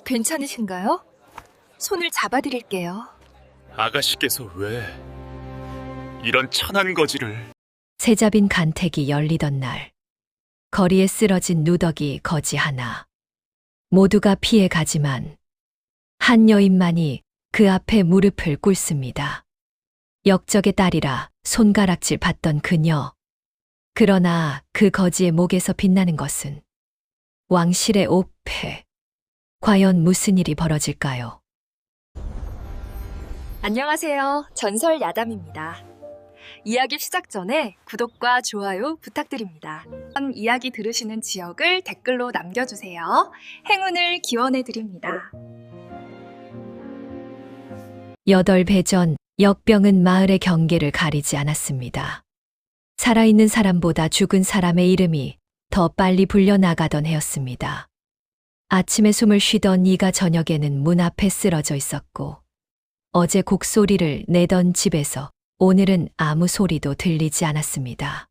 괜찮으신가요? 손을 잡아드릴게요. 아가씨께서 왜 이런 천한 거지를... 새잡인 간택이 열리던 날, 거리에 쓰러진 누더기 거지 하나. 모두가 피해 가지만 한 여인만이 그 앞에 무릎을 꿇습니다. 역적의 딸이라 손가락질 받던 그녀. 그러나 그 거지의 목에서 빛나는 것은 왕실의 오패. 과연 무슨 일이 벌어질까요? 안녕하세요. 전설 야담입니다. 이야기 시작 전에 구독과 좋아요 부탁드립니다. 이야기 들으시는 지역을 댓글로 남겨주세요. 행운을 기원해 드립니다. 8배 전 역병은 마을의 경계를 가리지 않았습니다. 살아있는 사람보다 죽은 사람의 이름이 더 빨리 불려나가던 해였습니다. 아침에 숨을 쉬던 이가 저녁에는 문 앞에 쓰러져 있었고, 어제 곡소리를 내던 집에서 오늘은 아무 소리도 들리지 않았습니다.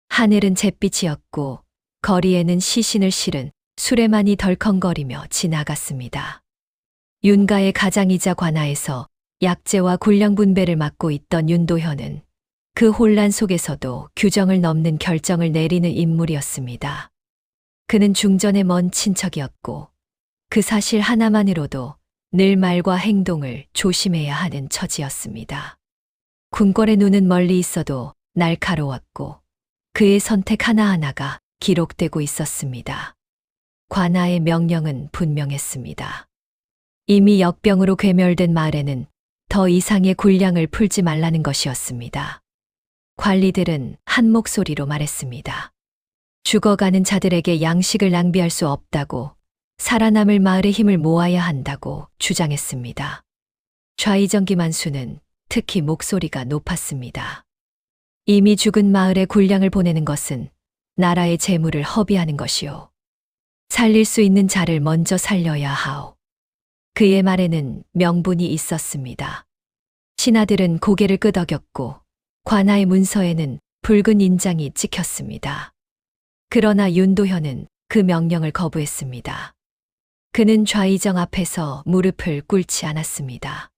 하늘은 잿빛이었고 거리에는 시신을 실은 수레만이 덜컹거리며 지나갔습니다. 윤가의 가장이자 관아에서 약재와 군량 분배를 맡고 있던 윤도현은 그 혼란 속에서도 규정을 넘는 결정을 내리는 인물이었습니다. 그는 중전의 먼 친척이었고 그 사실 하나만으로도 늘 말과 행동을 조심해야 하는 처지였습니다. 궁궐의 눈은 멀리 있어도 날카로웠고 그의 선택 하나하나가 기록되고 있었습니다. 관아의 명령은 분명했습니다. 이미 역병으로 괴멸된 마을에는 더 이상의 군량을 풀지 말라는 것이었습니다. 관리들은 한 목소리로 말했습니다. 죽어가는 자들에게 양식을 낭비할 수 없다고, 살아남을 마을의 힘을 모아야 한다고 주장했습니다. 좌의정 김한수는 특히 목소리가 높았습니다. 이미 죽은 마을에 군량을 보내는 것은 나라의 재물을 허비하는 것이오. 살릴 수 있는 자를 먼저 살려야 하오. 그의 말에는 명분이 있었습니다. 신하들은 고개를 끄덕였고 관아의 문서에는 붉은 인장이 찍혔습니다. 그러나 윤도현은 그 명령을 거부했습니다. 그는 좌의정 앞에서 무릎을 꿇지 않았습니다.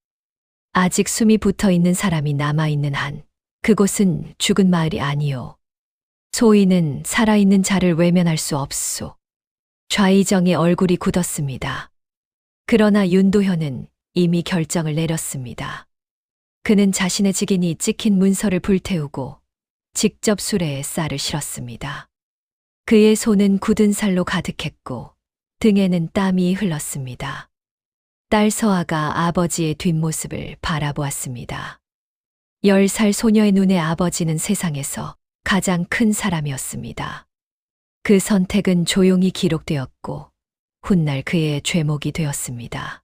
아직 숨이 붙어 있는 사람이 남아있는 한 그곳은 죽은 마을이 아니오. 소인은 살아있는 자를 외면할 수 없소. 좌의정의 얼굴이 굳었습니다. 그러나 윤도현은 이미 결정을 내렸습니다. 그는 자신의 직인이 찍힌 문서를 불태우고 직접 수레에 쌀을 실었습니다. 그의 손은 굳은 살로 가득했고 등에는 땀이 흘렀습니다. 딸 서아가 아버지의 뒷모습을 바라보았습니다. 10살 소녀의 눈에 아버지는 세상에서 가장 큰 사람이었습니다. 그 선택은 조용히 기록되었고 훗날 그의 죄목이 되었습니다.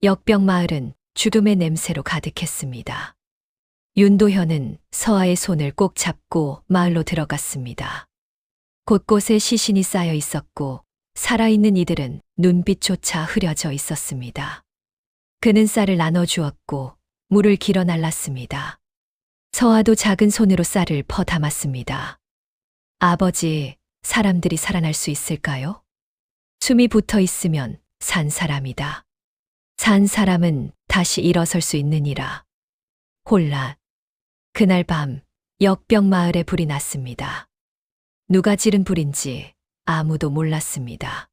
역병 마을은 죽음의 냄새로 가득했습니다. 윤도현은 서아의 손을 꼭 잡고 마을로 들어갔습니다. 곳곳에 시신이 쌓여 있었고 살아있는 이들은 눈빛조차 흐려져 있었습니다. 그는 쌀을 나눠주었고 물을 길어 날랐습니다. 서아도 작은 손으로 쌀을 퍼 담았습니다. 아버지, 사람들이 살아날 수 있을까요? 숨이 붙어 있으면 산 사람이다. 산 사람은 다시 일어설 수 있느니라. 혼란. 그날 밤 역병 마을에 불이 났습니다. 누가 지른 불인지 아무도 몰랐습니다.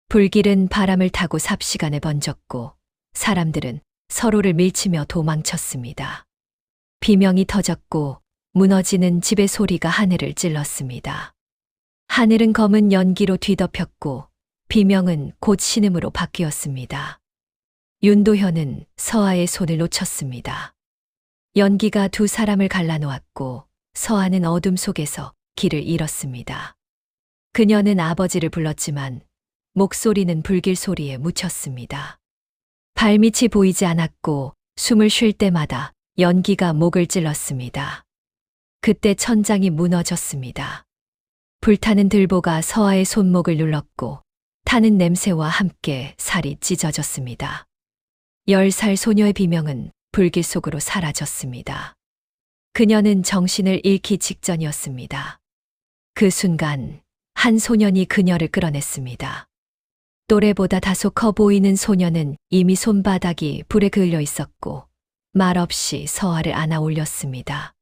불길은 바람을 타고 삽시간에 번졌고 사람들은 서로를 밀치며 도망쳤습니다. 비명이 터졌고 무너지는 집의 소리가 하늘을 찔렀습니다. 하늘은 검은 연기로 뒤덮였고 비명은 곧 신음으로 바뀌었습니다. 윤도현은 서아의 손을 놓쳤습니다. 연기가 두 사람을 갈라놓았고 서아는 어둠 속에서 길을 잃었습니다. 그녀는 아버지를 불렀지만 목소리는 불길 소리에 묻혔습니다. 발밑이 보이지 않았고 숨을 쉴 때마다 연기가 목을 찔렀습니다. 그때 천장이 무너졌습니다. 불타는 들보가 서아의 손목을 눌렀고 타는 냄새와 함께 살이 찢어졌습니다. 10살 소녀의 비명은 불길 속으로 사라졌습니다. 그녀는 정신을 잃기 직전이었습니다. 그 순간 한 소년이 그녀를 끌어냈습니다. 또래보다 다소 커 보이는 소녀는 이미 손바닥이 불에 그을려 있었고 말없이 서아를 안아 올렸습니다.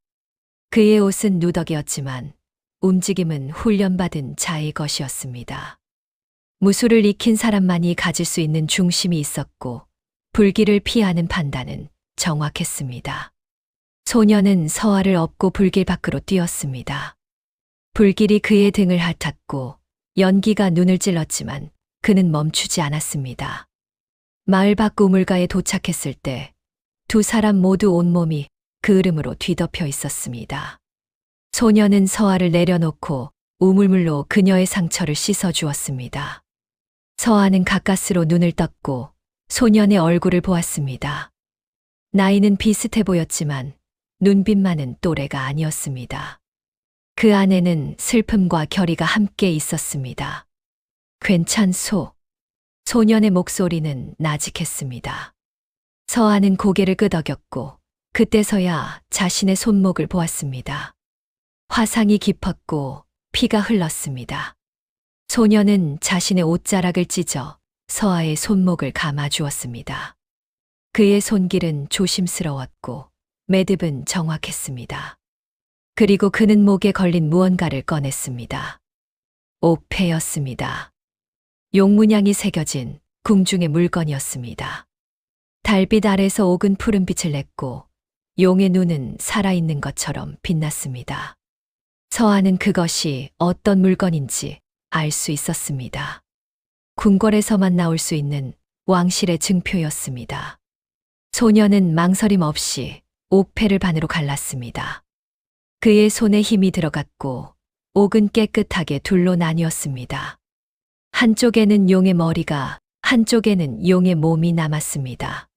그의 옷은 누더기였지만 움직임은 훈련받은 자의 것이었습니다. 무술을 익힌 사람만이 가질 수 있는 중심이 있었고 불길을 피하는 판단은 정확했습니다. 소녀는 서아를 업고 불길 밖으로 뛰었습니다. 불길이 그의 등을 핥았고 연기가 눈을 찔렀지만 그는 멈추지 않았습니다. 마을 밖 우물가에 도착했을 때 두 사람 모두 온몸이 그을음으로 뒤덮여 있었습니다. 소녀는 서아를 내려놓고 우물물로 그녀의 상처를 씻어 주었습니다. 서아는 가까스로 눈을 떴고 소년의 얼굴을 보았습니다. 나이는 비슷해 보였지만 눈빛만은 또래가 아니었습니다. 그 안에는 슬픔과 결의가 함께 있었습니다. 괜찮소? 소년의 목소리는 나직했습니다. 서아는 고개를 끄덕였고 그때서야 자신의 손목을 보았습니다. 화상이 깊었고 피가 흘렀습니다. 소년은 자신의 옷자락을 찢어 서아의 손목을 감아 주었습니다. 그의 손길은 조심스러웠고 매듭은 정확했습니다. 그리고 그는 목에 걸린 무언가를 꺼냈습니다. 옥패였습니다. 용문양이 새겨진 궁중의 물건이었습니다. 달빛 아래서 옥은 푸른빛을 냈고 용의 눈은 살아있는 것처럼 빛났습니다. 서아는 그것이 어떤 물건인지 알 수 있었습니다. 궁궐에서만 나올 수 있는 왕실의 증표였습니다. 소녀는 망설임 없이 옥패를 반으로 갈랐습니다. 그의 손에 힘이 들어갔고 옥은 깨끗하게 둘로 나뉘었습니다. 한쪽에는 용의 머리가, 한쪽에는 용의 몸이 남았습니다.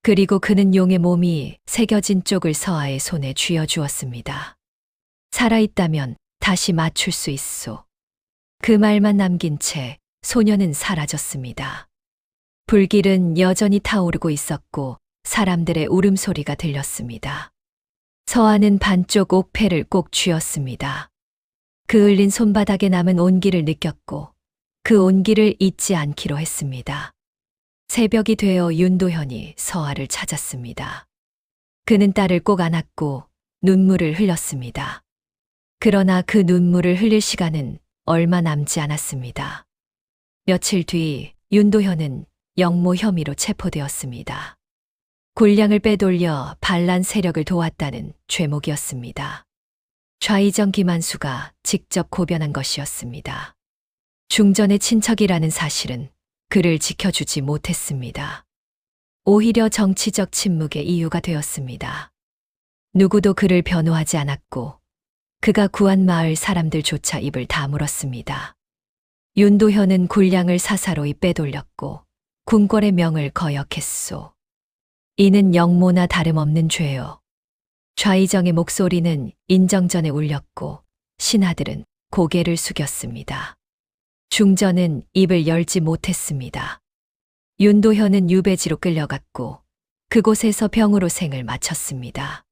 그리고 그는 용의 몸이 새겨진 쪽을 서아의 손에 쥐어주었습니다. 살아있다면 다시 맞출 수 있소. 그 말만 남긴 채 소녀는 사라졌습니다. 불길은 여전히 타오르고 있었고 사람들의 울음소리가 들렸습니다. 서아는 반쪽 옥패를 꼭 쥐었습니다. 그을린 손바닥에 남은 온기를 느꼈고 그 온기를 잊지 않기로 했습니다. 새벽이 되어 윤도현이 서아를 찾았습니다. 그는 딸을 꼭 안았고 눈물을 흘렸습니다. 그러나 그 눈물을 흘릴 시간은 얼마 남지 않았습니다. 며칠 뒤 윤도현은 영모 혐의로 체포되었습니다. 군량을 빼돌려 반란 세력을 도왔다는 죄목이었습니다. 좌의정 김한수가 직접 고변한 것이었습니다. 중전의 친척이라는 사실은 그를 지켜주지 못했습니다. 오히려 정치적 침묵의 이유가 되었습니다. 누구도 그를 변호하지 않았고 그가 구한 마을 사람들조차 입을 다물었습니다. 윤도현은 군량을 사사로이 빼돌렸고 궁궐의 명을 거역했소. 이는 영모나 다름없는 죄요. 좌의정의 목소리는 인정전에 울렸고 신하들은 고개를 숙였습니다. 중전은 입을 열지 못했습니다. 윤도현은 유배지로 끌려갔고 그곳에서 병으로 생을 마쳤습니다.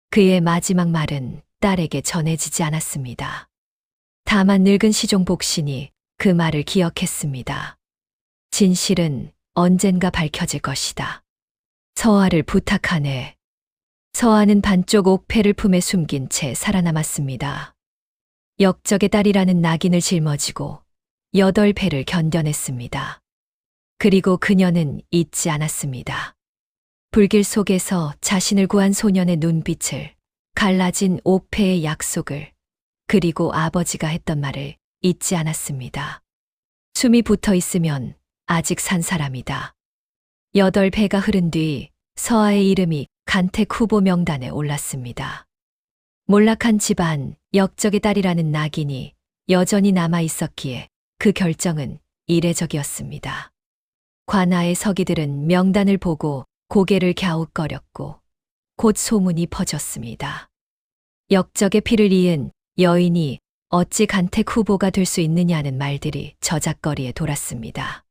그의 마지막 말은 딸에게 전해지지 않았습니다. 다만 늙은 시종 복신이 그 말을 기억했습니다. 진실은 언젠가 밝혀질 것이다. 서아를 부탁하네. 서아는 반쪽 옥패를 품에 숨긴 채 살아남았습니다. 역적의 딸이라는 낙인을 짊어지고 8배를 견뎌냈습니다. 그리고 그녀는 잊지 않았습니다. 불길 속에서 자신을 구한 소년의 눈빛을, 갈라진 옥패의 약속을, 그리고 아버지가 했던 말을 잊지 않았습니다. 숨이 붙어 있으면 아직 산 사람이다. 8배가 흐른 뒤 서아의 이름이 간택 후보 명단에 올랐습니다. 몰락한 집안, 역적의 딸이라는 낙인이 여전히 남아 있었기에 그 결정은 이례적이었습니다. 관아의 서기들은 명단을 보고 고개를 갸웃거렸고 곧 소문이 퍼졌습니다. 역적의 피를 이은 여인이 어찌 간택 후보가 될 수 있느냐는 말들이 저작거리에 돌았습니다.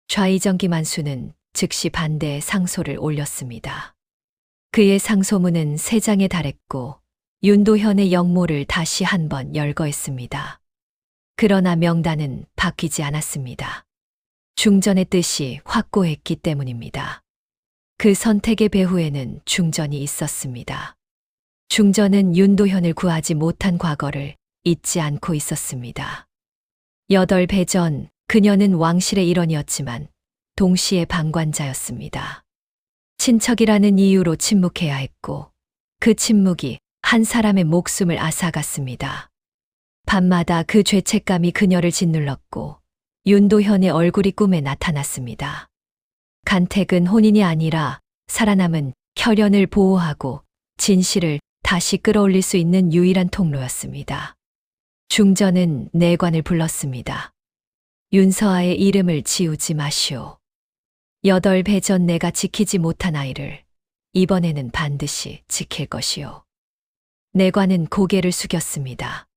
좌의정 김한수는 즉시 반대의 상소를 올렸습니다. 그의 상소문은 3장에 달했고 윤도현의 영모를 다시 한번 열거했습니다. 그러나 명단은 바뀌지 않았습니다. 중전의 뜻이 확고했기 때문입니다. 그 선택의 배후에는 중전이 있었습니다. 중전은 윤도현을 구하지 못한 과거를 잊지 않고 있었습니다. 8배 전 그녀는 왕실의 일원이었지만 동시에 방관자였습니다. 친척이라는 이유로 침묵해야 했고 그 침묵이 한 사람의 목숨을 앗아갔습니다. 밤마다 그 죄책감이 그녀를 짓눌렀고 윤도현의 얼굴이 꿈에 나타났습니다. 간택은 혼인이 아니라 살아남은 혈연을 보호하고 진실을 다시 끌어올릴 수 있는 유일한 통로였습니다. 중전은 내관을 불렀습니다. 윤서아의 이름을 지우지 마시오. 8배 전 내가 지키지 못한 아이를 이번에는 반드시 지킬 것이오. 내관은 고개를 숙였습니다.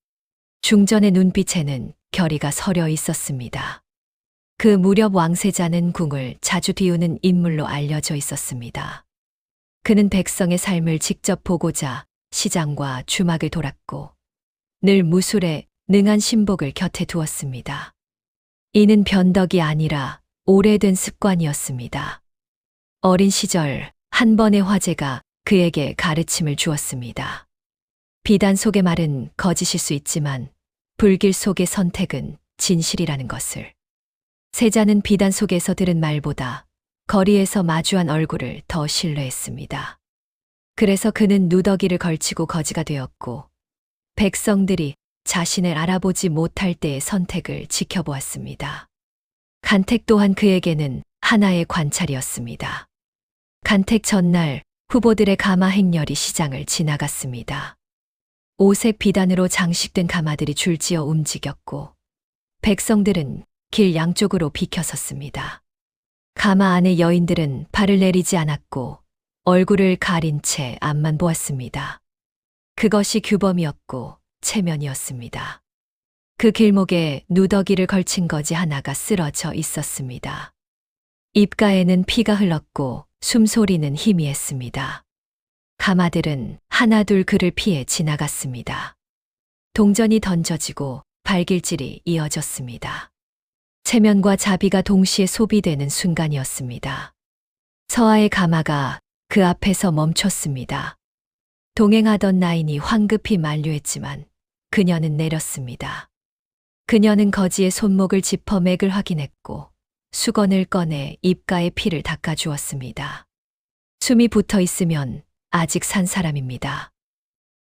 중전의 눈빛에는 결의가 서려 있었습니다. 그 무렵 왕세자는 궁을 자주 뒤우는 인물로 알려져 있었습니다. 그는 백성의 삶을 직접 보고자 시장과 주막을 돌았고 늘 무술에 능한 신복을 곁에 두었습니다. 이는 변덕이 아니라 오래된 습관이었습니다. 어린 시절 한 번의 화제가 그에게 가르침을 주었습니다. 비단 속의 말은 거짓일 수 있지만 불길 속의 선택은 진실이라는 것을. 세자는 비단 속에서 들은 말보다 거리에서 마주한 얼굴을 더 신뢰했습니다. 그래서 그는 누더기를 걸치고 거지가 되었고 백성들이 자신을 알아보지 못할 때의 선택을 지켜보았습니다. 간택 또한 그에게는 하나의 관찰이었습니다. 간택 전날 후보들의 가마 행렬이 시장을 지나갔습니다. 오색 비단으로 장식된 가마들이 줄지어 움직였고 백성들은 길 양쪽으로 비켜섰습니다. 가마 안의 여인들은 발을 내리지 않았고 얼굴을 가린 채 앞만 보았습니다. 그것이 규범이었고 체면이었습니다. 그 길목에 누더기를 걸친 거지 하나가 쓰러져 있었습니다. 입가에는 피가 흘렀고 숨소리는 희미했습니다. 가마들은 하나둘 그를 피해 지나갔습니다. 동전이 던져지고 발길질이 이어졌습니다. 체면과 자비가 동시에 소비되는 순간이었습니다. 서아의 가마가 그 앞에서 멈췄습니다. 동행하던 나인이 황급히 만류했지만 그녀는 내렸습니다. 그녀는 거지의 손목을 짚어 맥을 확인했고 수건을 꺼내 입가에 피를 닦아주었습니다. 숨이 붙어 있으면 아직 산 사람입니다.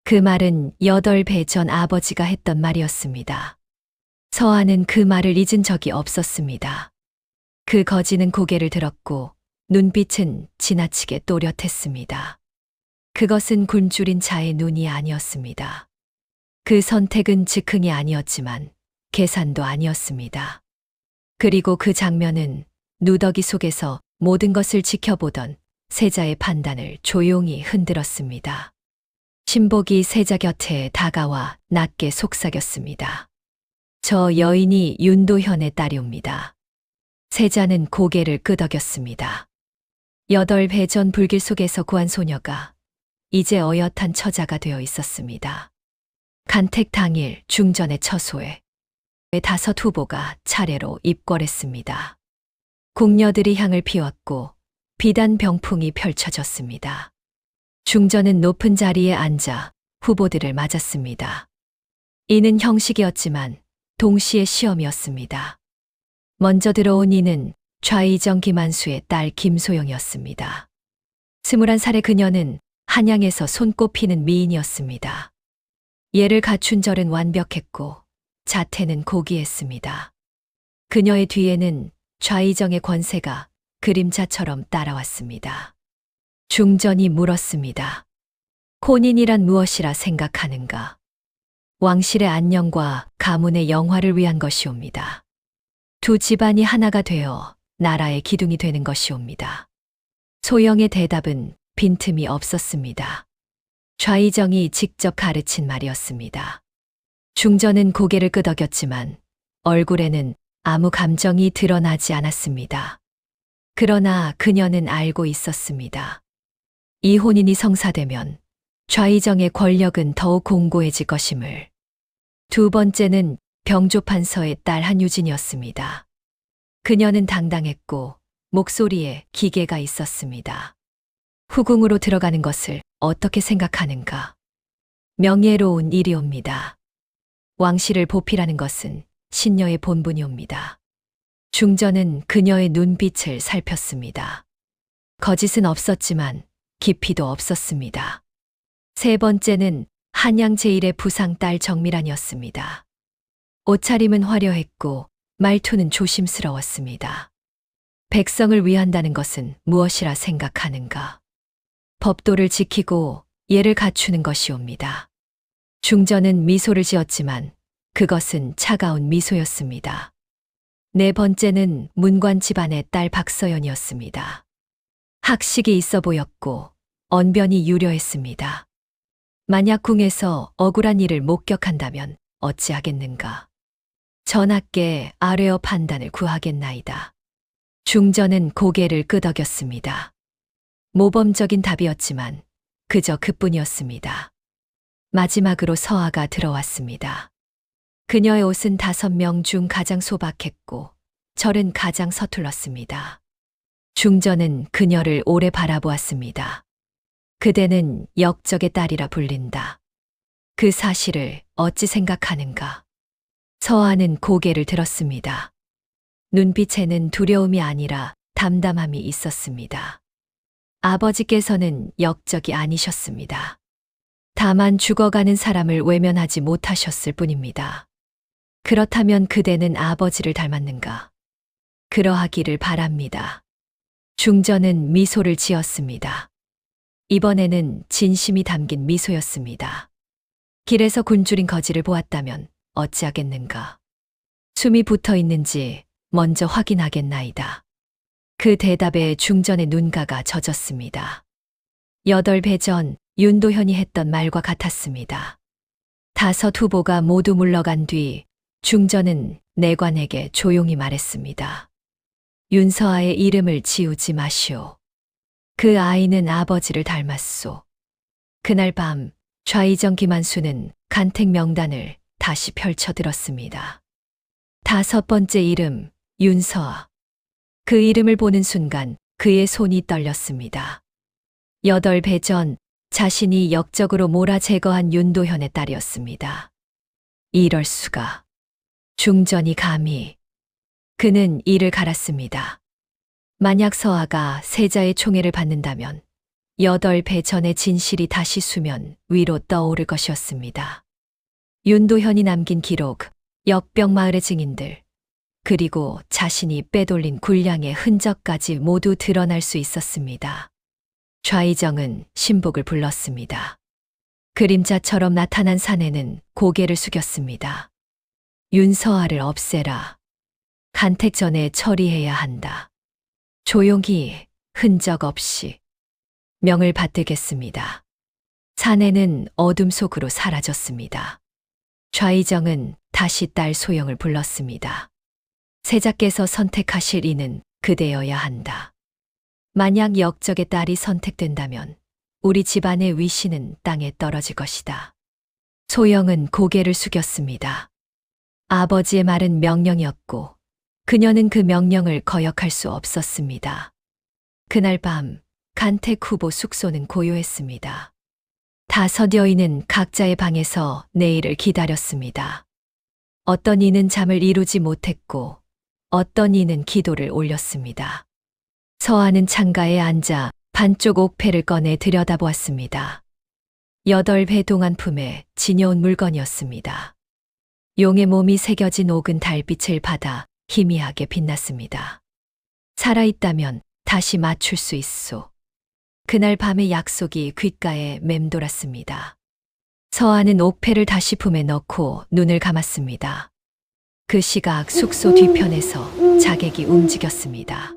그 말은 8배 전 아버지가 했던 말이었습니다. 서아는 그 말을 잊은 적이 없었습니다. 그 거지는 고개를 들었고 눈빛은 지나치게 또렷했습니다. 그것은 굶주린 자의 눈이 아니었습니다. 그 선택은 즉흥이 아니었지만 계산도 아니었습니다. 그리고 그 장면은 누더기 속에서 모든 것을 지켜보던 세자의 판단을 조용히 흔들었습니다. 신복이 세자 곁에 다가와 낮게 속삭였습니다. 저 여인이 윤도현의 딸이옵니다. 세자는 고개를 끄덕였습니다. 8배 전 불길 속에서 구한 소녀가 이제 어엿한 처자가 되어 있었습니다. 간택 당일 중전의 처소에 5 후보가 차례로 입궐했습니다. 궁녀들이 향을 피웠고 비단 병풍이 펼쳐졌습니다. 중전은 높은 자리에 앉아 후보들을 맞았습니다. 이는 형식이었지만 동시에 시험이었습니다. 먼저 들어온 이는 좌의정 김한수의 딸 김소영이었습니다. 21살의 그녀는 한양에서 손꼽히는 미인이었습니다. 예를 갖춘 절은 완벽했고 자태는 고귀했습니다. 그녀의 뒤에는 좌의정의 권세가 그림자처럼 따라왔습니다. 중전이 물었습니다. 혼인이란 무엇이라 생각하는가? 왕실의 안녕과 가문의 영화를 위한 것이옵니다. 두 집안이 하나가 되어 나라의 기둥이 되는 것이옵니다. 소영의 대답은 빈틈이 없었습니다. 좌의정이 직접 가르친 말이었습니다. 중전은 고개를 끄덕였지만 얼굴에는 아무 감정이 드러나지 않았습니다. 그러나 그녀는 알고 있었습니다. 이 혼인이 성사되면 좌의정의 권력은 더욱 공고해질 것임을. 두 번째는 병조판서의 딸 한유진이었습니다. 그녀는 당당했고 목소리에 기계가 있었습니다. 후궁으로 들어가는 것을 어떻게 생각하는가? 명예로운 일이옵니다. 왕실을 보필하는 것은 신녀의 본분이옵니다. 중전은 그녀의 눈빛을 살폈습니다. 거짓은 없었지만 깊이도 없었습니다. 세 번째는 한양 제1의 부상 딸 정밀안이었습니다. 옷차림은 화려했고 말투는 조심스러웠습니다. 백성을 위한다는 것은 무엇이라 생각하는가? 법도를 지키고 예를 갖추는 것이옵니다. 중전은 미소를 지었지만 그것은 차가운 미소였습니다. 네 번째는 문관 집안의 딸 박서연이었습니다. 학식이 있어 보였고 언변이 유려했습니다. 만약 궁에서 억울한 일을 목격한다면 어찌하겠는가? 전하께 아뢰어 판단을 구하겠나이다. 중전은 고개를 끄덕였습니다. 모범적인 답이었지만 그저 그뿐이었습니다. 마지막으로 서아가 들어왔습니다. 그녀의 옷은 5명 중 가장 소박했고 절은 가장 서툴렀습니다. 중전은 그녀를 오래 바라보았습니다. 그대는 역적의 딸이라 불린다. 그 사실을 어찌 생각하는가? 서아는 고개를 들었습니다. 눈빛에는 두려움이 아니라 담담함이 있었습니다. 아버지께서는 역적이 아니셨습니다. 다만 죽어가는 사람을 외면하지 못하셨을 뿐입니다. 그렇다면 그대는 아버지를 닮았는가? 그러하기를 바랍니다. 중전은 미소를 지었습니다. 이번에는 진심이 담긴 미소였습니다. 길에서 굶주린 거지를 보았다면 어찌하겠는가? 숨이 붙어 있는지 먼저 확인하겠나이다. 그 대답에 중전의 눈가가 젖었습니다. 8배 전 윤도현이 했던 말과 같았습니다. 5 후보가 모두 물러간 뒤 중전은 내관에게 조용히 말했습니다. 윤서아의 이름을 지우지 마시오. 그 아이는 아버지를 닮았소. 그날 밤 좌의정 김한수는 간택 명단을 다시 펼쳐들었습니다. 5번째 이름 윤서아. 그 이름을 보는 순간 그의 손이 떨렸습니다. 8배 전 자신이 역적으로 몰아 제거한 윤도현의 딸이었습니다. 이럴 수가. 중전이 감히. 그는 이를 갈았습니다. 만약 서아가 세자의 총애를 받는다면 8배 전의 진실이 다시 수면 위로 떠오를 것이었습니다. 윤도현이 남긴 기록, 역병마을의 증인들, 그리고 자신이 빼돌린 군량의 흔적까지 모두 드러날 수 있었습니다. 좌의정은 신복을 불렀습니다. 그림자처럼 나타난 사내는 고개를 숙였습니다. 윤서아를 없애라. 간택 전에 처리해야 한다. 조용히, 흔적 없이. 명을 받들겠습니다. 사내는 어둠 속으로 사라졌습니다. 좌의정은 다시 딸 소영을 불렀습니다. 세자께서 선택하실 이는 그대여야 한다. 만약 역적의 딸이 선택된다면 우리 집안의 위신은 땅에 떨어질 것이다. 소영은 고개를 숙였습니다. 아버지의 말은 명령이었고 그녀는 그 명령을 거역할 수 없었습니다. 그날 밤 간택 후보 숙소는 고요했습니다. 5 여인은 각자의 방에서 내일을 기다렸습니다. 어떤 이는 잠을 이루지 못했고 어떤 이는 기도를 올렸습니다. 서아는 창가에 앉아 반쪽 옥패를 꺼내 들여다보았습니다. 8배 동안 품에 지녀온 물건이었습니다. 용의 몸이 새겨진 옥은 달빛을 받아 희미하게 빛났습니다. 살아있다면 다시 맞출 수 있소. 그날 밤의 약속이 귓가에 맴돌았습니다. 서아는 옥패를 다시 품에 넣고 눈을 감았습니다. 그 시각 숙소 뒤편에서 자객이 움직였습니다.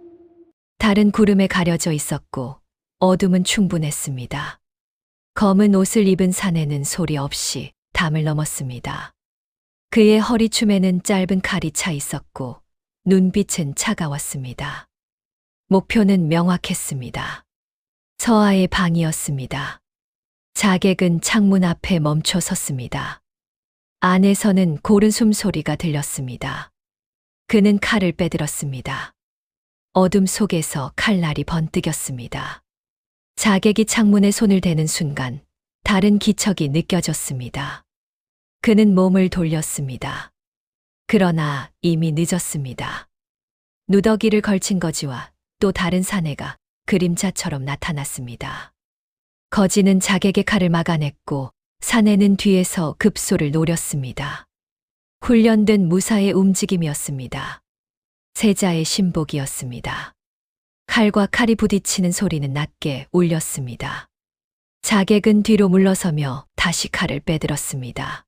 달은 구름에 가려져 있었고 어둠은 충분했습니다. 검은 옷을 입은 사내는 소리 없이 담을 넘었습니다. 그의 허리춤에는 짧은 칼이 차 있었고 눈빛은 차가웠습니다. 목표는 명확했습니다. 서아의 방이었습니다. 자객은 창문 앞에 멈춰 섰습니다. 안에서는 고른 숨소리가 들렸습니다. 그는 칼을 빼들었습니다. 어둠 속에서 칼날이 번뜩였습니다. 자객이 창문에 손을 대는 순간 다른 기척이 느껴졌습니다. 그는 몸을 돌렸습니다. 그러나 이미 늦었습니다. 누더기를 걸친 거지와 또 다른 사내가 그림자처럼 나타났습니다. 거지는 자객의 칼을 막아냈고 사내는 뒤에서 급소를 노렸습니다. 훈련된 무사의 움직임이었습니다. 세자의 신복이었습니다. 칼과 칼이 부딪히는 소리는 낮게 울렸습니다. 자객은 뒤로 물러서며 다시 칼을 빼들었습니다.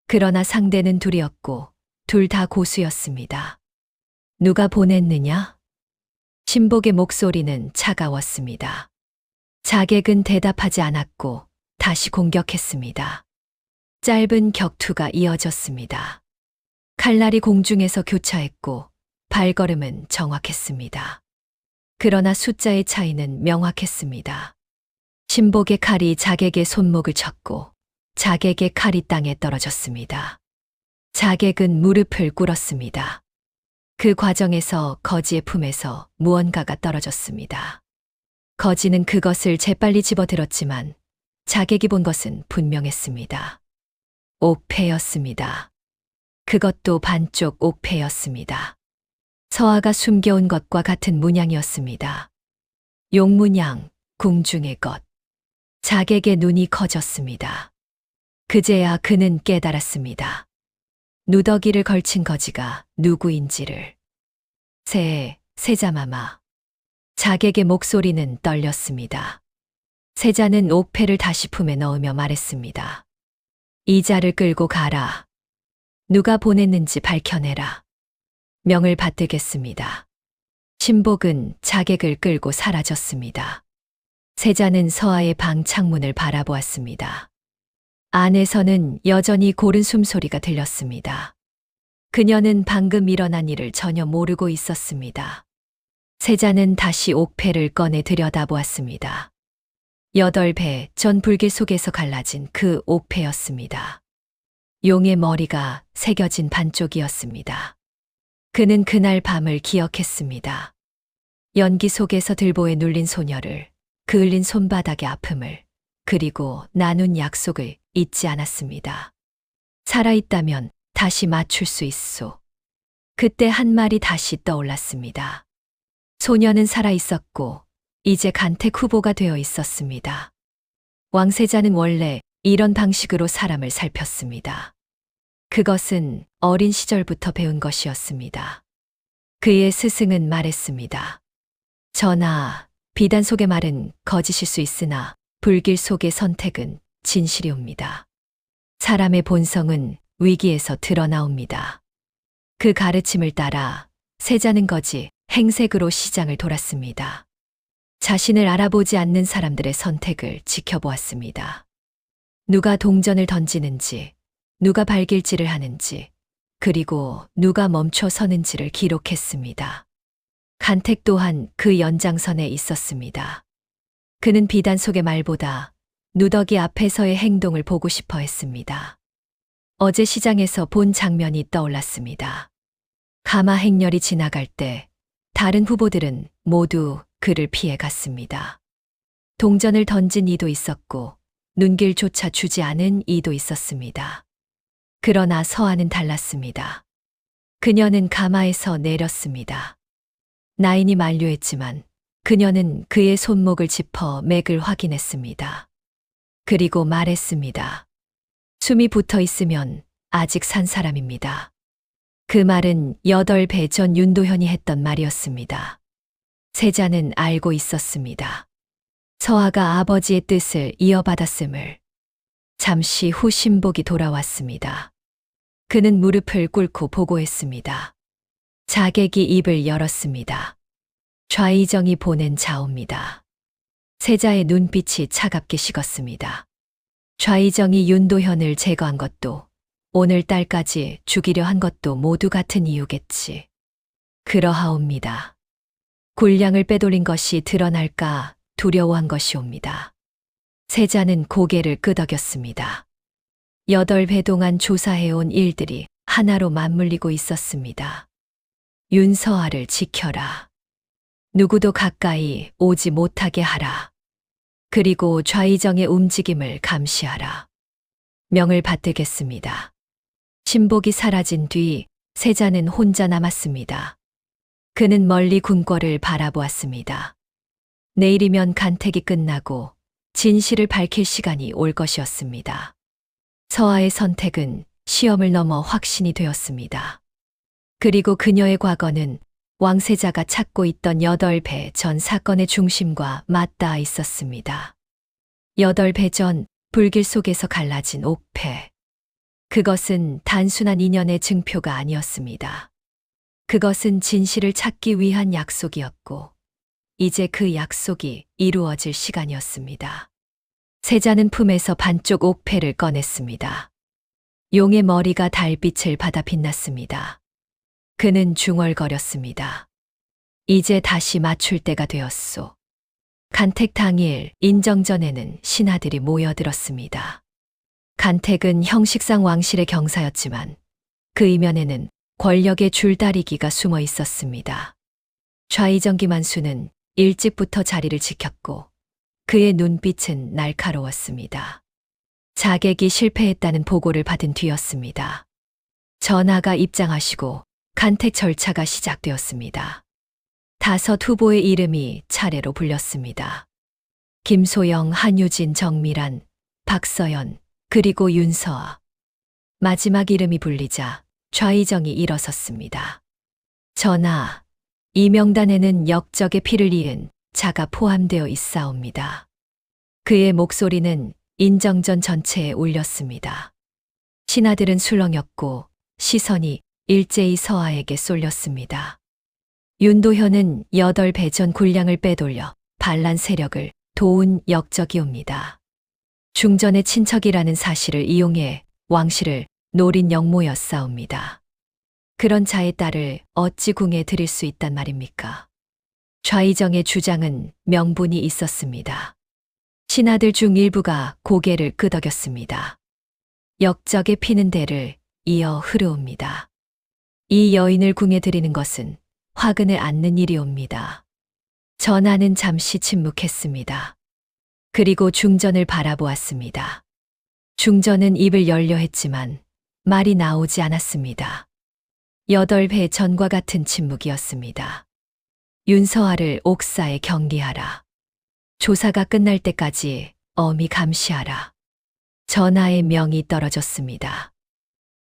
그러나 상대는 둘이었고 둘 다 고수였습니다. 누가 보냈느냐? 신복의 목소리는 차가웠습니다. 자객은 대답하지 않았고 다시 공격했습니다. 짧은 격투가 이어졌습니다. 칼날이 공중에서 교차했고 발걸음은 정확했습니다. 그러나 숫자의 차이는 명확했습니다. 신복의 칼이 자객의 손목을 쳤고 자객의 칼이 땅에 떨어졌습니다. 자객은 무릎을 꿇었습니다. 그 과정에서 거지의 품에서 무언가가 떨어졌습니다. 거지는 그것을 재빨리 집어들었지만 자객이 본 것은 분명했습니다. 옥패였습니다. 그것도 반쪽 옥패였습니다. 서아가 숨겨온 것과 같은 문양이었습니다. 용문양, 궁중의 것. 자객의 눈이 커졌습니다. 그제야 그는 깨달았습니다. 누더기를 걸친 거지가 누구인지를. 세자마마. 자객의 목소리는 떨렸습니다. 세자는 옥패를 다시 품에 넣으며 말했습니다. 이자를 끌고 가라. 누가 보냈는지 밝혀내라. 명을 받들겠습니다. 신복은 자객을 끌고 사라졌습니다. 세자는 서아의 방 창문을 바라보았습니다. 안에서는 여전히 고른 숨소리가 들렸습니다. 그녀는 방금 일어난 일을 전혀 모르고 있었습니다. 세자는 다시 옥패를 꺼내 들여다보았습니다. 8배 전 불길 속에서 갈라진 그 옥패였습니다. 용의 머리가 새겨진 반쪽이었습니다. 그는 그날 밤을 기억했습니다. 연기 속에서 들보에 눌린 소녀를, 그을린 손바닥의 아픔을, 그리고 나눈 약속을 잊지 않았습니다. 살아있다면 다시 맞출 수 있소. 그때 한 말이 다시 떠올랐습니다. 소녀는 살아있었고 이제 간택 후보가 되어 있었습니다. 왕세자는 원래 이런 방식으로 사람을 살폈습니다. 그것은 어린 시절부터 배운 것이었습니다. 그의 스승은 말했습니다. 전하, 비단 속의 말은 거짓일 수 있으나 불길 속의 선택은 진실이옵니다. 사람의 본성은 위기에서 드러나옵니다. 그 가르침을 따라 세자는 거지 행색으로 시장을 돌았습니다. 자신을 알아보지 않는 사람들의 선택을 지켜보았습니다. 누가 동전을 던지는지, 누가 발길질을 하는지, 그리고 누가 멈춰 서는지를 기록했습니다. 간택 또한 그 연장선에 있었습니다. 그는 비단 속의 말보다 누더기 앞에서의 행동을 보고 싶어 했습니다. 어제 시장에서 본 장면이 떠올랐습니다. 가마 행렬이 지나갈 때 다른 후보들은 모두 그를 피해 갔습니다. 동전을 던진 이도 있었고 눈길조차 주지 않은 이도 있었습니다. 그러나 서아는 달랐습니다. 그녀는 가마에서 내렸습니다. 나인이 만류했지만 그녀는 그의 손목을 짚어 맥을 확인했습니다. 그리고 말했습니다. 숨이 붙어 있으면 아직 산 사람입니다. 그 말은 8배 전 윤도현이 했던 말이었습니다. 세자는 알고 있었습니다. 서아가 아버지의 뜻을 이어받았음을. 잠시 후 신복이 돌아왔습니다. 그는 무릎을 꿇고 보고했습니다. 자객이 입을 열었습니다. 좌의정이 보낸 자오입니다. 세자의 눈빛이 차갑게 식었습니다. 좌의정이 윤도현을 제거한 것도 오늘딸까지 죽이려 한 것도 모두 같은 이유겠지. 그러하옵니다. 군량을 빼돌린 것이 드러날까 두려워한 것이옵니다. 세자는 고개를 끄덕였습니다. 8배 동안 조사해온 일들이 하나로 맞물리고 있었습니다. 윤서아를 지켜라. 누구도 가까이 오지 못하게 하라. 그리고 좌의정의 움직임을 감시하라. 명을 받들겠습니다. 신복이 사라진 뒤 세자는 혼자 남았습니다. 그는 멀리 궁궐을 바라보았습니다. 내일이면 간택이 끝나고 진실을 밝힐 시간이 올 것이었습니다. 서아의 선택은 시험을 넘어 확신이 되었습니다. 그리고 그녀의 과거는 왕세자가 찾고 있던 8배 전 사건의 중심과 맞닿아 있었습니다. 8배 전 불길 속에서 갈라진 옥패. 그것은 단순한 인연의 증표가 아니었습니다. 그것은 진실을 찾기 위한 약속이었고, 이제 그 약속이 이루어질 시간이었습니다. 세자는 품에서 반쪽 옥패를 꺼냈습니다. 용의 머리가 달빛을 받아 빛났습니다. 그는 중얼거렸습니다. 이제 다시 맞출 때가 되었소. 간택 당일 인정전에는 신하들이 모여들었습니다. 간택은 형식상 왕실의 경사였지만 그 이면에는 권력의 줄다리기가 숨어 있었습니다. 좌의정 김한수는 일찍부터 자리를 지켰고 그의 눈빛은 날카로웠습니다. 자객이 실패했다는 보고를 받은 뒤였습니다. 전하가 입장하시고 간택 절차가 시작되었습니다. 5 후보의 이름이 차례로 불렸습니다. 김소영, 한유진, 정미란, 박서연, 그리고 윤서아. 마지막 이름이 불리자 좌의정이 일어섰습니다. 전하, 이 명단에는 역적의 피를 이은 자가 포함되어 있사옵니다. 그의 목소리는 인정전 전체에 울렸습니다. 신하들은 술렁였고 시선이 일제히 서아에게 쏠렸습니다. 윤도현은 8배 전 군량을 빼돌려 반란 세력을 도운 역적이옵니다. 중전의 친척이라는 사실을 이용해 왕실을 노린 역모였사옵니다. 그런 자의 딸을 어찌 궁에 들일 수 있단 말입니까? 좌의정의 주장은 명분이 있었습니다. 신하들 중 일부가 고개를 끄덕였습니다. 역적의 피는 대를 이어 흐르옵니다. 이 여인을 궁에 들이는 것은 화근을 안는 일이옵니다. 전하는 잠시 침묵했습니다. 그리고 중전을 바라보았습니다. 중전은 입을 열려 했지만 말이 나오지 않았습니다. 8배 전과 같은 침묵이었습니다. 윤서아를 옥사에 격리하라. 조사가 끝날 때까지 엄히 감시하라. 전하의 명이 떨어졌습니다.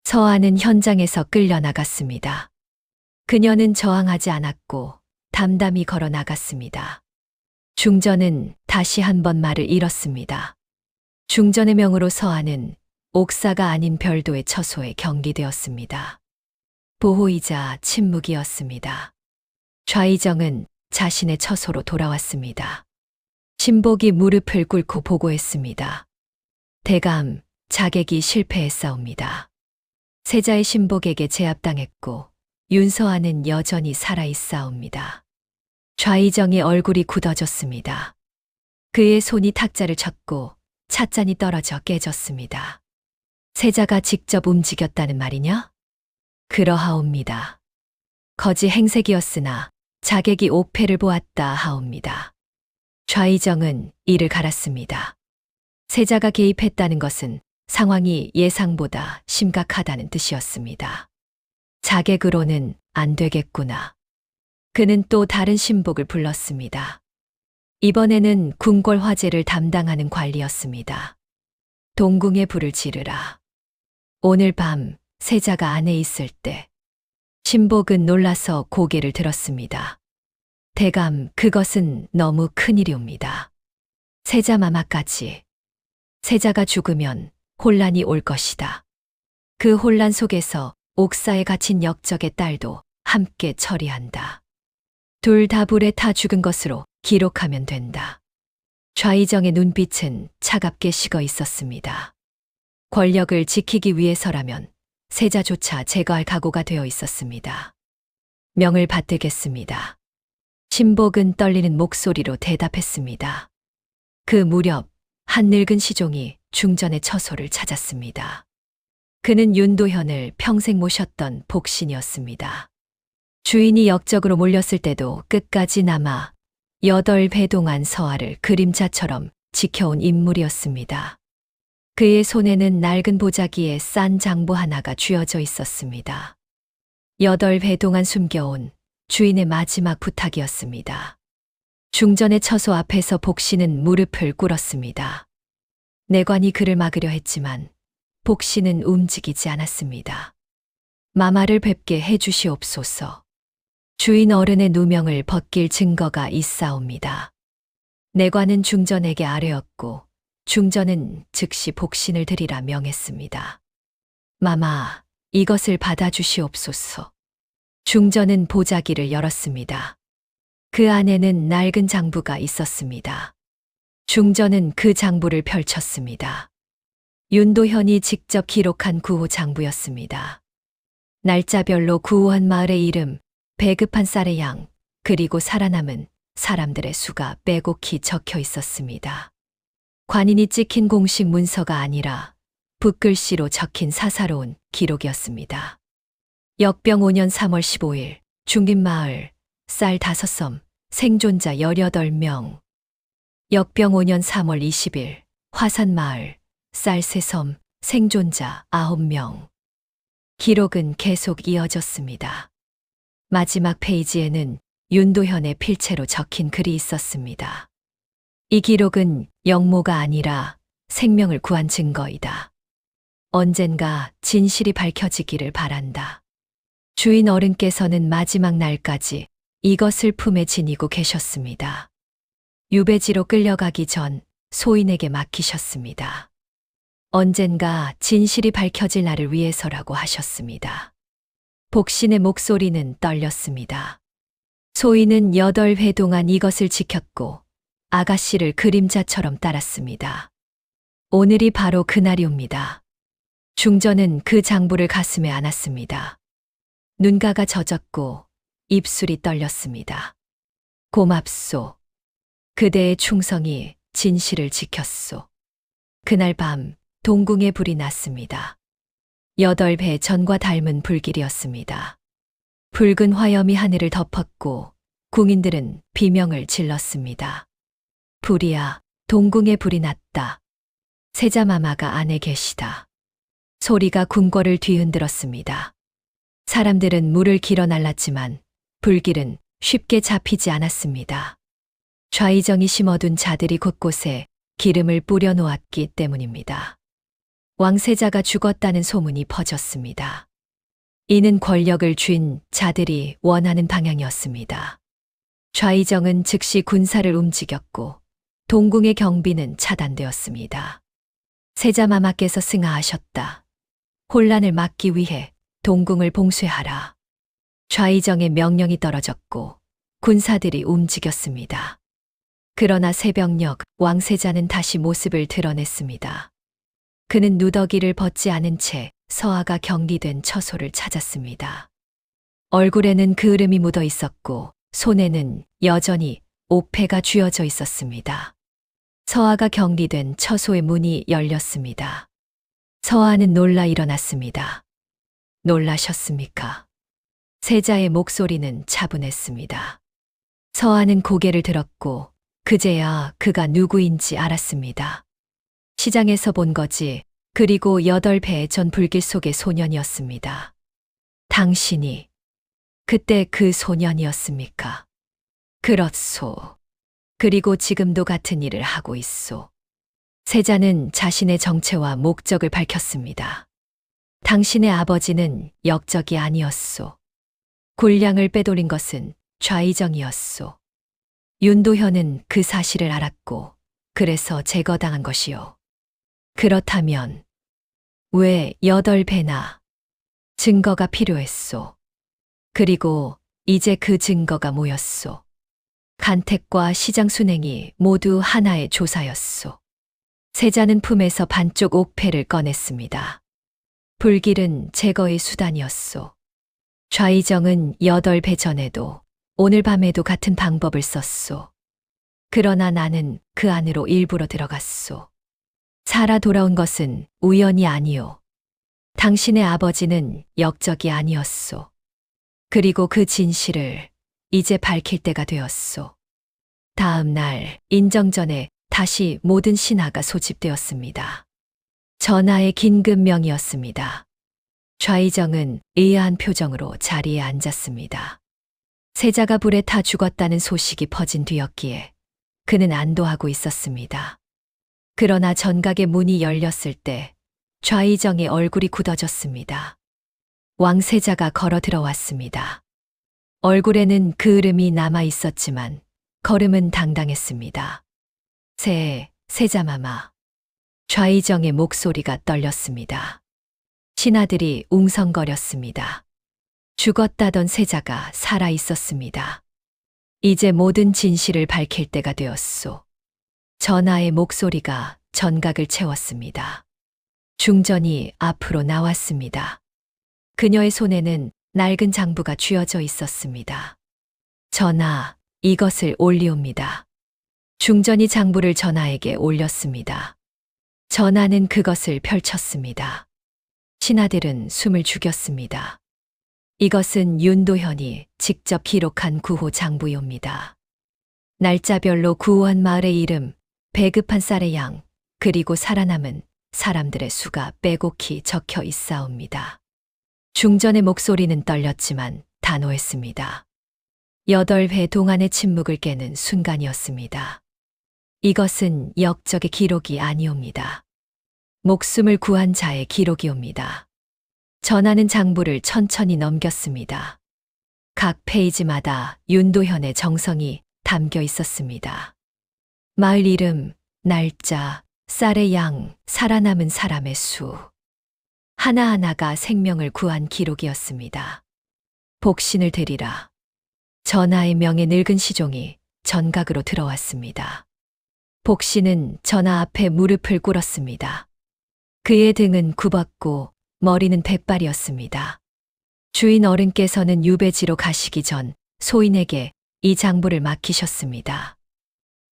서아는 현장에서 끌려나갔습니다. 그녀는 저항하지 않았고 담담히 걸어 나갔습니다. 중전은 다시 한번 말을 잃었습니다. 중전의 명으로 서아는 옥사가 아닌 별도의 처소에 격리되었습니다. 보호이자 침묵이었습니다. 좌의정은 자신의 처소로 돌아왔습니다. 신복이 무릎을 꿇고 보고했습니다. 대감, 자객이 실패했사옵니다. 세자의 신복에게 제압당했고 윤서아는 여전히 살아있사옵니다. 좌의정의 얼굴이 굳어졌습니다. 그의 손이 탁자를 쳤고 찻잔이 떨어져 깨졌습니다. 세자가 직접 움직였다는 말이냐? 그러하옵니다. 거지 행색이었으나 자객이 옥패를 보았다 하옵니다. 좌의정은 이를 갈았습니다. 세자가 개입했다는 것은 상황이 예상보다 심각하다는 뜻이었습니다. 자객으로는 안 되겠구나. 그는 또 다른 신복을 불렀습니다. 이번에는 궁궐 화제를 담당하는 관리였습니다. 동궁에 불을 지르라. 오늘 밤 세자가 안에 있을 때 신복은 놀라서 고개를 들었습니다. 대감, 그것은 너무 큰일이옵니다. 세자 마마까지. 세자가 죽으면 혼란이 올 것이다. 그 혼란 속에서 옥사에 갇힌 역적의 딸도 함께 처리한다. 둘 다 불에 타 죽은 것으로 기록하면 된다. 좌의정의 눈빛은 차갑게 식어 있었습니다. 권력을 지키기 위해서라면 세자조차 제거할 각오가 되어 있었습니다. 명을 받들겠습니다. 신복은 떨리는 목소리로 대답했습니다. 그 무렵 한 늙은 시종이 중전의 처소를 찾았습니다. 그는 윤도현을 평생 모셨던 복신이었습니다. 주인이 역적으로 몰렸을 때도 끝까지 남아 8배 동안 서아를 그림자처럼 지켜온 인물이었습니다. 그의 손에는 낡은 보자기에 싼 장보 하나가 쥐어져 있었습니다. 8배 동안 숨겨온 주인의 마지막 부탁이었습니다. 중전의 처소 앞에서 복씨는 무릎을 꿇었습니다. 내관이 그를 막으려 했지만 복씨는 움직이지 않았습니다. 마마를 뵙게 해주시옵소서. 주인 어른의 누명을 벗길 증거가 있사옵니다. 내관은 중전에게 아뢰었고 중전은 즉시 복신을 드리라 명했습니다. 마마, 이것을 받아주시옵소서. 중전은 보자기를 열었습니다. 그 안에는 낡은 장부가 있었습니다. 중전은 그 장부를 펼쳤습니다. 윤도현이 직접 기록한 구호 장부였습니다. 날짜별로 구호한 마을의 이름, 배급한 쌀의 양, 그리고 살아남은 사람들의 수가 빼곡히 적혀 있었습니다. 관인이 찍힌 공식 문서가 아니라 붓글씨로 적힌 사사로운 기록이었습니다. 역병 5년 3월 15일, 중림마을, 쌀 5섬, 생존자 18명. 역병 5년 3월 20일, 화산마을, 쌀 3섬, 생존자 9명. 기록은 계속 이어졌습니다. 마지막 페이지에는 윤도현의 필체로 적힌 글이 있었습니다. 이 기록은 영모가 아니라 생명을 구한 증거이다. 언젠가 진실이 밝혀지기를 바란다. 주인 어른께서는 마지막 날까지 이것을 품에 지니고 계셨습니다. 유배지로 끌려가기 전 소인에게 맡기셨습니다. 언젠가 진실이 밝혀질 날을 위해서라고 하셨습니다. 복신의 목소리는 떨렸습니다. 소인은 8회 동안 이것을 지켰고 아가씨를 그림자처럼 따랐습니다. 오늘이 바로 그날이옵니다. 중전은 그 장부를 가슴에 안았습니다. 눈가가 젖었고 입술이 떨렸습니다. 고맙소. 그대의 충성이 진실을 지켰소. 그날 밤 동궁에 불이 났습니다. 8배 전과 닮은 불길이었습니다. 붉은 화염이 하늘을 덮었고 궁인들은 비명을 질렀습니다. 불이야, 동궁에 불이 났다. 세자마마가 안에 계시다. 소리가 궁궐을 뒤흔들었습니다. 사람들은 물을 길어 날랐지만 불길은 쉽게 잡히지 않았습니다. 좌의정이 심어둔 자들이 곳곳에 기름을 뿌려 놓았기 때문입니다. 왕세자가 죽었다는 소문이 퍼졌습니다. 이는 권력을 쥔 자들이 원하는 방향이었습니다. 좌의정은 즉시 군사를 움직였고 동궁의 경비는 차단되었습니다. 세자마마께서 승하하셨다. 혼란을 막기 위해 동궁을 봉쇄하라. 좌의정의 명령이 떨어졌고 군사들이 움직였습니다. 그러나 새벽녘 왕세자는 다시 모습을 드러냈습니다. 그는 누더기를 벗지 않은 채 서아가 격리된 처소를 찾았습니다. 얼굴에는 그을음이 묻어 있었고 손에는 여전히 옥패가 쥐어져 있었습니다. 서아가 격리된 처소의 문이 열렸습니다. 서아는 놀라 일어났습니다. 놀라셨습니까? 세자의 목소리는 차분했습니다. 서아는 고개를 들었고 그제야 그가 누구인지 알았습니다. 시장에서 본 거지. 그리고 8배 전 불길 속의 소년이었습니다. 당신이 그때 그 소년이었습니까? 그렇소. 그리고 지금도 같은 일을 하고 있소. 세자는 자신의 정체와 목적을 밝혔습니다. 당신의 아버지는 역적이 아니었소. 군량을 빼돌린 것은 좌의정이었소. 윤도현은 그 사실을 알았고 그래서 제거당한 것이요. 그렇다면 왜 8배나 증거가 필요했소. 그리고 이제 그 증거가 모였소. 간택과 시장 순행이 모두 하나의 조사였소. 세자는 품에서 반쪽 옥패를 꺼냈습니다. 불길은 제거의 수단이었소. 좌의정은 8배 전에도 오늘 밤에도 같은 방법을 썼소. 그러나 나는 그 안으로 일부러 들어갔소. 살아 돌아온 것은 우연이 아니오. 당신의 아버지는 역적이 아니었소. 그리고 그 진실을 이제 밝힐 때가 되었소. 다음 날 인정전에 다시 모든 신하가 소집되었습니다. 전하의 긴급명이었습니다. 좌의정은 의아한 표정으로 자리에 앉았습니다. 세자가 불에 타 죽었다는 소식이 퍼진 뒤였기에 그는 안도하고 있었습니다. 그러나 전각의 문이 열렸을 때 좌의정의 얼굴이 굳어졌습니다. 왕세자가 걸어 들어왔습니다. 얼굴에는 그을음이 남아 있었지만 걸음은 당당했습니다. 세자마마. 좌의정의 목소리가 떨렸습니다. 신하들이 웅성거렸습니다. 죽었다던 세자가 살아 있었습니다. 이제 모든 진실을 밝힐 때가 되었소. 전하의 목소리가 전각을 채웠습니다. 중전이 앞으로 나왔습니다. 그녀의 손에는 낡은 장부가 쥐어져 있었습니다. 전하, 이것을 올리옵니다. 중전이 장부를 전하에게 올렸습니다. 전하는 그것을 펼쳤습니다. 신하들은 숨을 죽였습니다. 이것은 윤도현이 직접 기록한 구호 장부이옵니다. 날짜별로 구호한 마을의 이름, 배급한 쌀의 양, 그리고 살아남은 사람들의 수가 빼곡히 적혀 있사옵니다. 중전의 목소리는 떨렸지만 단호했습니다. 8회 동안의 침묵을 깨는 순간이었습니다. 이것은 역적의 기록이 아니옵니다. 목숨을 구한 자의 기록이옵니다. 전하는 장부를 천천히 넘겼습니다. 각 페이지마다 윤도현의 정성이 담겨 있었습니다. 마을 이름, 날짜, 쌀의 양, 살아남은 사람의 수. 하나하나가 생명을 구한 기록이었습니다. 복신을 되리라. 전하의 명의 늙은 시종이 전각으로 들어왔습니다. 복신은 전하 앞에 무릎을 꿇었습니다. 그의 등은 굽었고 머리는 백발이었습니다. 주인 어른께서는 유배지로 가시기 전 소인에게 이 장부를 맡기셨습니다.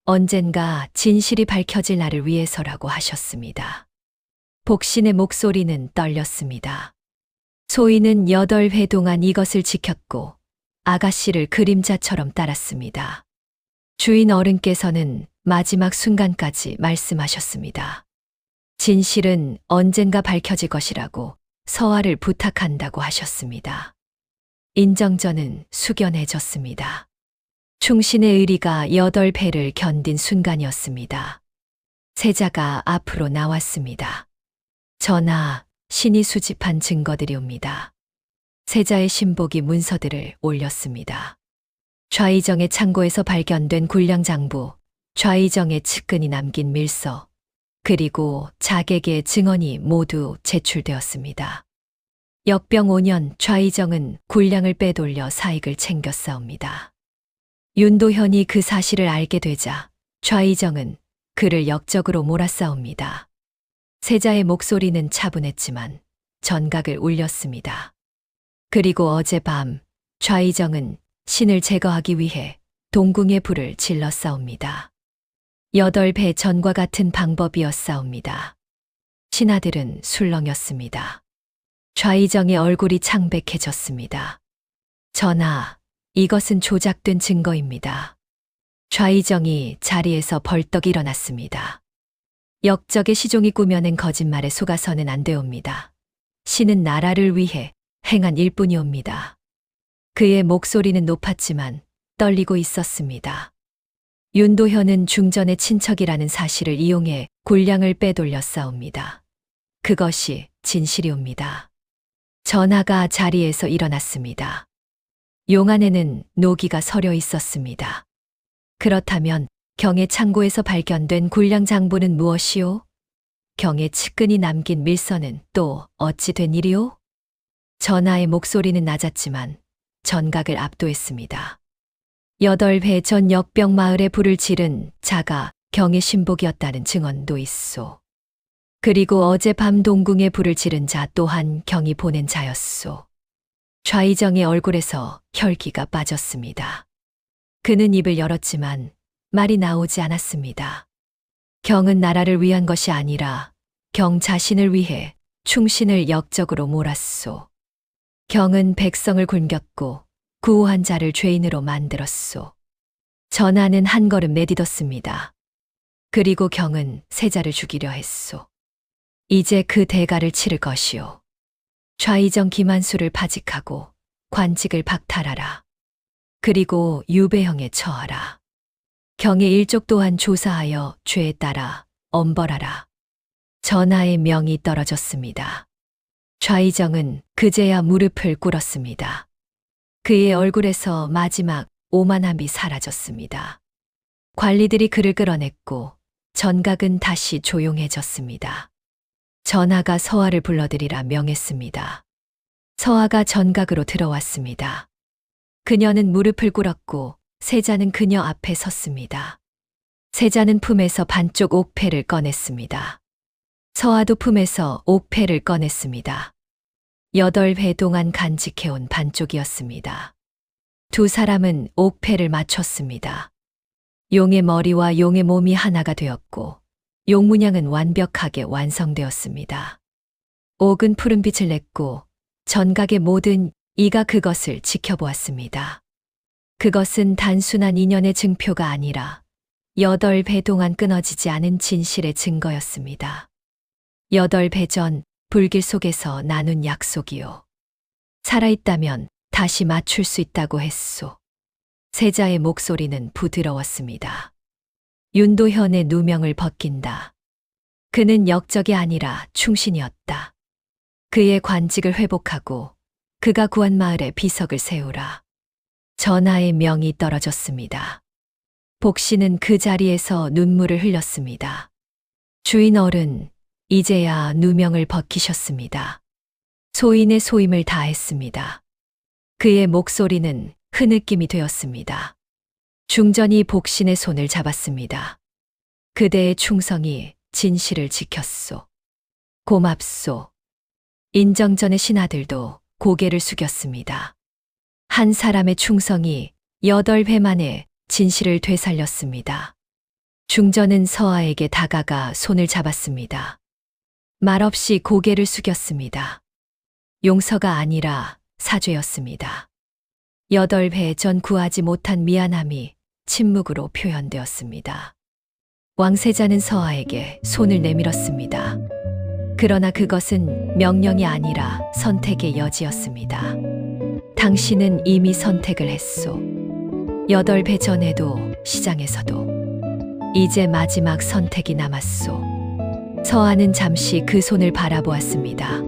언젠가 진실이 밝혀질 날을 위해서라고 하셨습니다. 복신의 목소리는 떨렸습니다. 소인은 8회 동안 이것을 지켰고 아가씨를 그림자처럼 따랐습니다. 주인 어른께서는 마지막 순간까지 말씀하셨습니다. 진실은 언젠가 밝혀질 것이라고 서화를 부탁한다고 하셨습니다. 인정전은 숙연해졌습니다. 충신의 의리가 8배를 견딘 순간이었습니다. 세자가 앞으로 나왔습니다. 전하, 신이 수집한 증거들이옵니다. 세자의 신복이 문서들을 올렸습니다. 좌의정의 창고에서 발견된 군량장부, 좌의정의 측근이 남긴 밀서, 그리고 자객의 증언이 모두 제출되었습니다. 역병 5년 좌의정은 군량을 빼돌려 사익을 챙겼사옵니다. 윤도현이 그 사실을 알게 되자 좌의정은 그를 역적으로 몰아싸웁니다. 세자의 목소리는 차분했지만 전각을 울렸습니다. 그리고 어젯밤 좌의정은 신을 제거하기 위해 동궁의 불을 질렀사옵니다. 8배 전과 같은 방법이었사옵니다. 신하들은 술렁였습니다. 좌의정의 얼굴이 창백해졌습니다. 전하, 이것은 조작된 증거입니다. 좌의정이 자리에서 벌떡 일어났습니다. 역적의 시종이 꾸며낸 거짓말에 속아서는 안 되옵니다. 신은 나라를 위해 행한 일뿐이옵니다. 그의 목소리는 높았지만 떨리고 있었습니다. 윤도현은 중전의 친척이라는 사실을 이용해 군량을 빼돌렸사옵니다. 그것이 진실이옵니다. 전하가 자리에서 일어났습니다. 용 안에는 노기가 서려 있었습니다. 그렇다면 경의 창고에서 발견된 군량 장부는 무엇이오? 경의 측근이 남긴 밀서는 또 어찌 된 일이오? 전하의 목소리는 낮았지만 전각을 압도했습니다. 8회 전 역병 마을에 불을 지른 자가 경의 신복이었다는 증언도 있소. 그리고 어젯밤 동궁에 불을 지른 자 또한 경이 보낸 자였소. 좌의정의 얼굴에서 혈기가 빠졌습니다. 그는 입을 열었지만 말이 나오지 않았습니다. 경은 나라를 위한 것이 아니라 경 자신을 위해 충신을 역적으로 몰았소. 경은 백성을 굶겼고 구호한 자를 죄인으로 만들었소. 전하는 한 걸음 내딛었습니다. 그리고 경은 세자를 죽이려 했소. 이제 그 대가를 치를 것이오. 좌이정 김한수를 파직하고 관직을 박탈하라. 그리고 유배형에 처하라. 경의 일족 또한 조사하여 죄에 따라 엄벌하라. 전하의 명이 떨어졌습니다. 좌이정은 그제야 무릎을 꿇었습니다. 그의 얼굴에서 마지막 오만함이 사라졌습니다. 관리들이 그를 끌어냈고 전각은 다시 조용해졌습니다. 전하가 서하를 불러들이라 명했습니다. 서하가 전각으로 들어왔습니다. 그녀는 무릎을 꿇었고 세자는 그녀 앞에 섰습니다. 세자는 품에서 반쪽 옥패를 꺼냈습니다. 서하도 품에서 옥패를 꺼냈습니다. 8회 동안 간직해온 반쪽이었습니다. 두 사람은 옥패를 맞췄습니다. 용의 머리와 용의 몸이 하나가 되었고 용 문양은 완벽하게 완성되었습니다. 옥은 푸른 빛을 냈고 전각의 모든 이가 그것을 지켜보았습니다. 그것은 단순한 인연의 증표가 아니라 8배 동안 끊어지지 않은 진실의 증거였습니다. 8배 전 불길 속에서 나눈 약속이요. 살아있다면 다시 맞출 수 있다고 했소. 세자의 목소리는 부드러웠습니다. 윤도현의 누명을 벗긴다. 그는 역적이 아니라 충신이었다. 그의 관직을 회복하고 그가 구한 마을에 비석을 세우라. 전하의 명이 떨어졌습니다. 복씨는 그 자리에서 눈물을 흘렸습니다. 주인 어른, 이제야 누명을 벗기셨습니다. 소인의 소임을 다했습니다. 그의 목소리는 흐느낌이 되었습니다. 중전이 복신의 손을 잡았습니다. 그대의 충성이 진실을 지켰소. 고맙소. 인정전의 신하들도 고개를 숙였습니다. 한 사람의 충성이 8회 만에 진실을 되살렸습니다. 중전은 서하에게 다가가 손을 잡았습니다. 말없이 고개를 숙였습니다. 용서가 아니라 사죄였습니다. 8회 전 구하지 못한 미안함이 침묵으로 표현되었습니다. 왕세자는 서하에게 손을 내밀었습니다. 그러나 그것은 명령이 아니라 선택의 여지였습니다. 당신은 이미 선택을 했소. 8배 전에도 시장에서도 이제 마지막 선택이 남았소. 서하는 잠시 그 손을 바라보았습니다.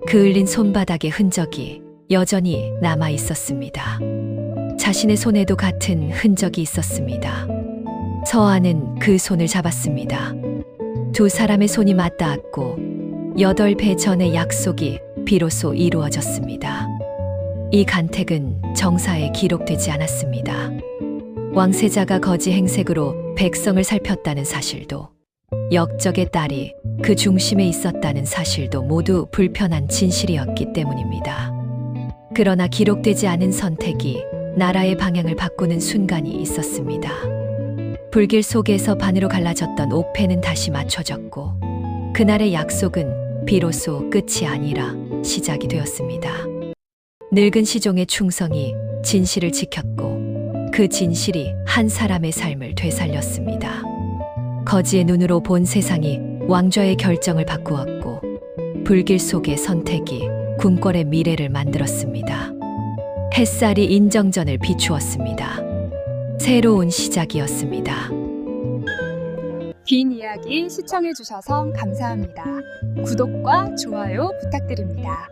그을린 손바닥의 흔적이 여전히 남아 있었습니다. 자신의 손에도 같은 흔적이 있었습니다. 서하는 그 손을 잡았습니다. 두 사람의 손이 맞닿았고 8배 전의 약속이 비로소 이루어졌습니다. 이 간택은 정사에 기록되지 않았습니다. 왕세자가 거지 행색으로 백성을 살폈다는 사실도, 역적의 딸이 그 중심에 있었다는 사실도 모두 불편한 진실이었기 때문입니다. 그러나 기록되지 않은 선택이 나라의 방향을 바꾸는 순간이 있었습니다. 불길 속에서 반으로 갈라졌던 옥패는 다시 맞춰졌고 그날의 약속은 비로소 끝이 아니라 시작이 되었습니다. 늙은 시종의 충성이 진실을 지켰고 그 진실이 한 사람의 삶을 되살렸습니다. 거지의 눈으로 본 세상이 왕좌의 결정을 바꾸었고 불길 속의 선택이 궁궐의 미래를 만들었습니다. 햇살이 인정전을 비추었습니다. 새로운 시작이었습니다. 긴 이야기 시청해주셔서 감사합니다. 구독과 좋아요 부탁드립니다.